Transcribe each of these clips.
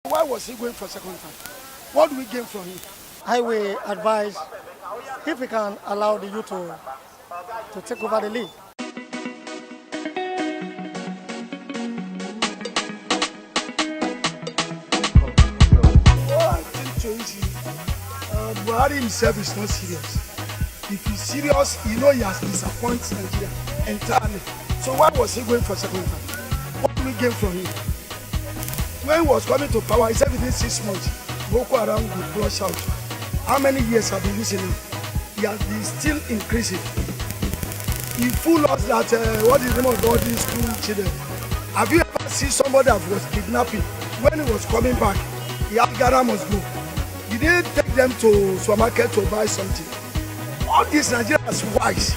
Why was he going for second time? What do we gain from him? I will advise if we can allow the youth to take over the league. I think so easy. Buhari himself is not serious. If he's serious, he has disappointed Nigeria entirely. So why was he going for second time? What do we gain from him? When he was coming to power, he said within 6 months, Boko Haram would flush out. How many years have been using him? He has been still increasing. He fooled us that, what is the name of all these school children? Have you ever seen somebody that was kidnapping? When he was coming back, he had Ghana must go. He didn't take them to supermarket to buy something. All these Nigerians are wise.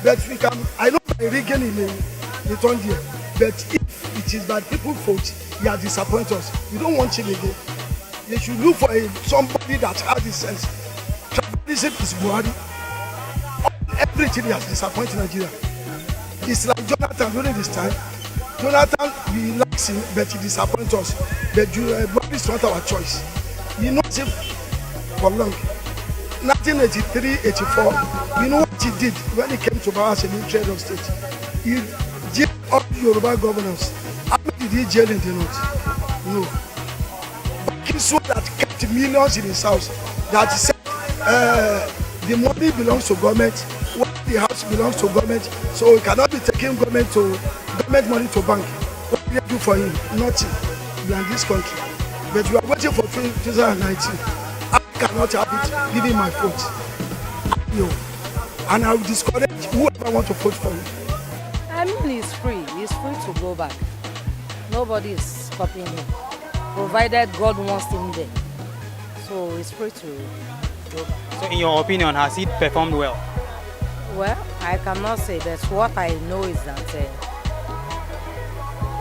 But we can, I know by rigging in the turn there. But if it is by people's fault, he has disappointed us. We don't want him again. They should look for somebody that has this sense. Tribalism is Buhari. Everything has disappointed Nigeria. It's like Jonathan during this time. Jonathan, we like him, but he disappoints us. But Buhari is not our choice. He knows him for long. 1983, 84, you know what he did when he came to power as a new head of state? He jailed all the Yoruba governors. How many did he jail in the north? No. But he saw that kept millions in his house. That he said the money belongs to government, the house belongs to government, so he cannot be taking government money to bank. What did they do for him? Nothing. We are in this country. But we are waiting for 2019. I cannot have it, giving my vote. And I will discourage whoever want to vote for him. I mean, he's free. He's free to go back. Nobody is stopping him, provided God wants him there. So he's free to go back. So in your opinion, has he performed well? Well, I cannot say that. What I know is that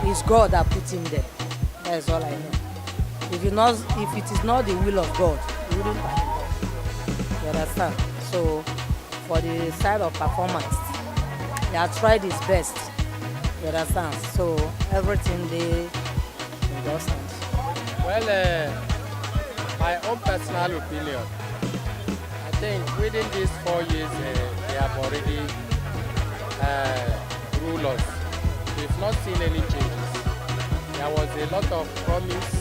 it's God that put him there. That's all I know. If it is not the will of God, he wouldn't have it. You understand? So, for the side of performance, he has tried his best. You understand? So, everything they understand. Well, my own personal opinion, I think within these 4 years, they have already ruled us. We've not seen any changes. There was a lot of promise.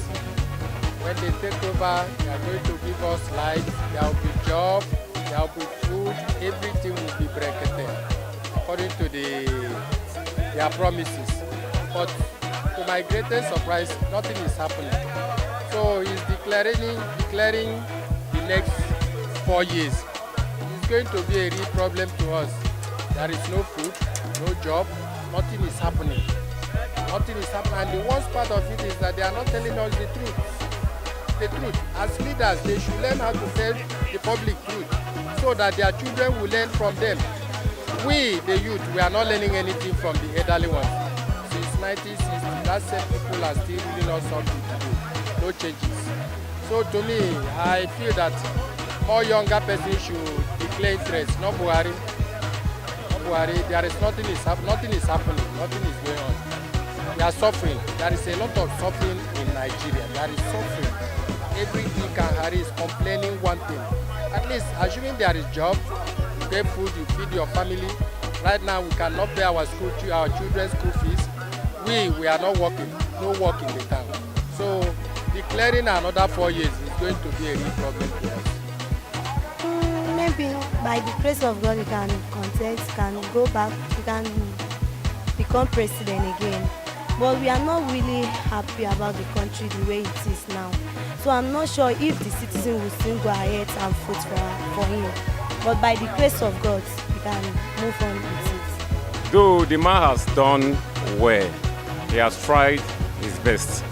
When they take over, they are going to give us light, there will be job, there will be food, everything will be bracketed according to their promises. But to my greatest surprise, nothing is happening. So he's declaring the next 4 years. It's going to be a real problem to us. There is no food, no job, nothing is happening. Nothing is happening. And the worst part of it is that they are not telling us the truth. The truth. As leaders, they should learn how to tell the public truth so that their children will learn from them. We, the youth, we are not learning anything from the elderly ones. Since 1960, that same people are still giving us something to do. No changes. So to me, I feel that more younger persons should declare interest, not Buhari. Not Buhari. There is nothing is happening, nothing is going on. We are suffering. There is a lot of suffering in Nigeria. There is suffering. Every week Harry is complaining one thing. At least assuming there is job, you get food, you feed your family. Right now we cannot pay our children's school fees. We are not working, no work in the town. So declaring another 4 years is going to be a real problem to us. Maybe by the grace of God, you can contest, can go back, you can become president again. But we are not really happy about the country the way it is now. So I'm not sure if the citizens will still go ahead and vote for him. But by the grace of God, we can move on with it. Though the man has done well, he has tried his best.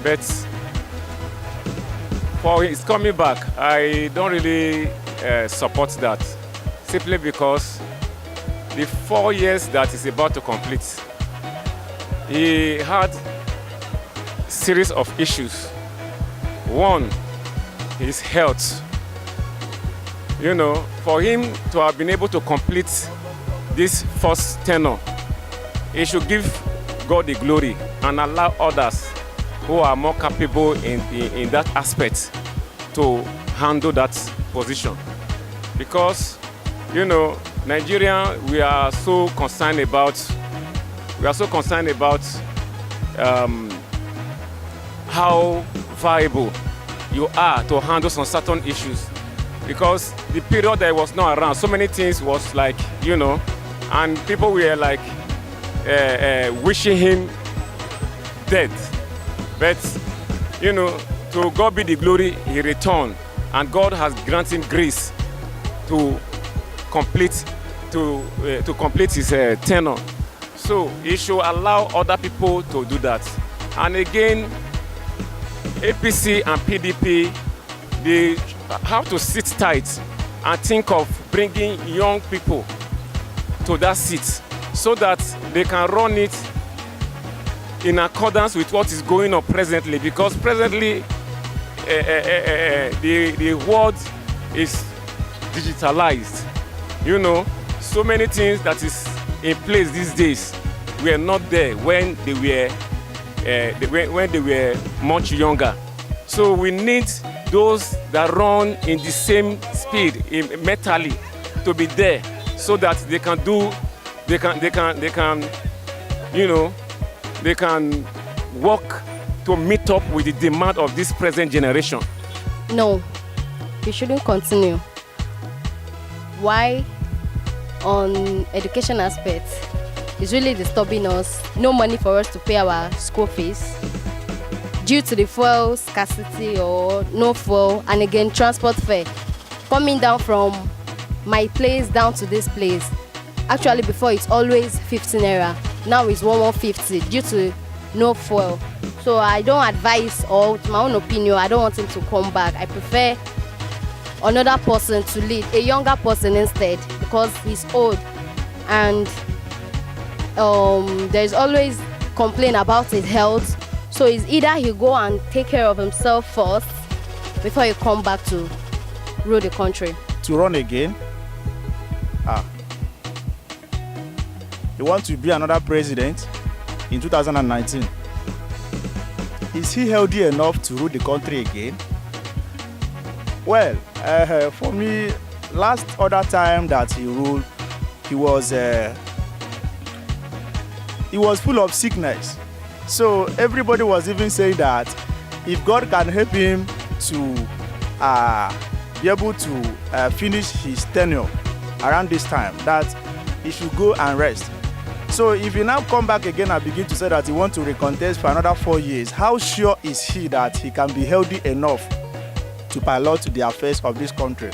But for his coming back, I don't really support that. Simply because the 4 years that he's about to complete, he had a series of issues. One, his health. You know, for him to have been able to complete this first tenure, he should give God the glory and allow others who are more capable in that aspect to handle that position. Because, you know, Nigeria, we are so concerned about how viable you are to handle some certain issues. Because the period that I was not around, so many things was like, you know, and people were like wishing him dead. But, you know, to God be the glory, he returned. And God has granted him grace to complete his tenure. So he should allow other people to do that. And again, APC and PDP, they have to sit tight and think of bringing young people to that seat so that they can run it in accordance with what is going on presently. Because presently, the world is digitalized. You know, so many things that is in place these days were not there when they were much younger. So we need those that run in the same speed mentally to be there, so that they can work to meet up with the demand of this present generation. No, we shouldn't continue. Why? On education aspects, it's really disturbing us. No money for us to pay our school fees due to the fuel scarcity or no fuel, and again transport fare coming down from my place down to this place. Actually, before it's always 15 naira, now it's 150 due to no fuel. So I don't advise, or to my own opinion, I don't want him to come back. I prefer another person to lead, a younger person instead, because he's old and there's always complaint about his health. So it's either he go and take care of himself first before he come back to rule the country. To run again? You want to be another president in 2019? Is he healthy enough to rule the country again? Well, for me, last other time that he ruled, he was full of sickness. So everybody was even saying that if God can help him to be able to finish his tenure around this time, that he should go and rest. So if he now come back again and begin to say that he wants to recontest for another 4 years, how sure is he that he can be healthy enough to pilot the affairs of this country?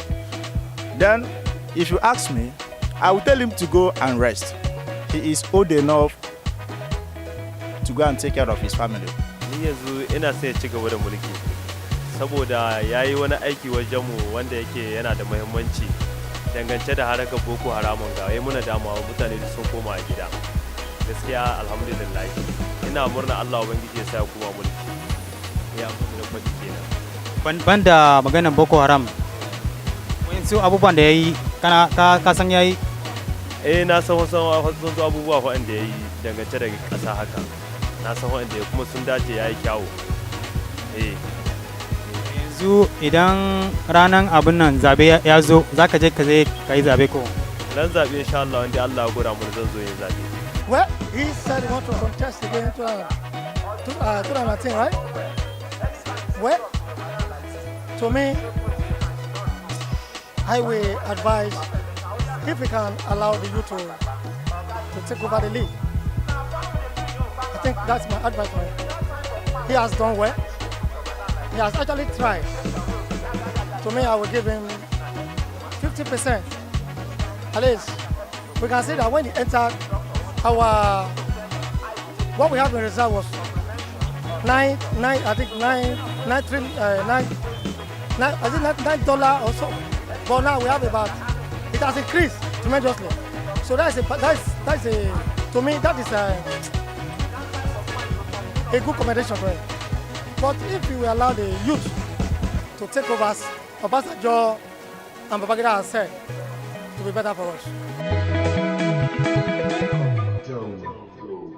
Then, if you ask me, I will tell him to go and rest. He is old enough to go and take care of his family. Ni yanzu ina sai ci gaba da mulki saboda yayi wani aiki wajen mu wanda yake yana da muhimmanci dangance da harakar Boko Haramun ga yayi muna damuwa mutane da sun koma a gida. Gaskiya alhamdulillah ina murna Allah ubangiji ya sa kuma mulki. Ya kuma da kwaji kenan. Banda maganar Boko Haram, wayansu abubuwan da yayi ka san yayi? Na san wasu abubuwa waɗanda yayi dangance da ƙasa haka. Na san waɗanda kuma sun dace yayi kyawu. Yanzu idan ranar abin nan zabe ya zo, zaka je ka yi zabe ko? Ran zabe insha Allah wanda Allah ya gora mu zan zo yin zabe. Well, he said he wants to contest again to 2019, right? Well, to me, I will advise if we can allow the youth to take over the lead. I think that's my advice to him. He has done well. He has actually tried. To me, I will give him 50%. At least, we can see that when he entered, what we have in reserve was $9 or so. But now we have about, it has increased tremendously. So to me, that is a good commendation for him. But if we allow the youth to take over, Obasanjo and Babangida has said, it will be better for us.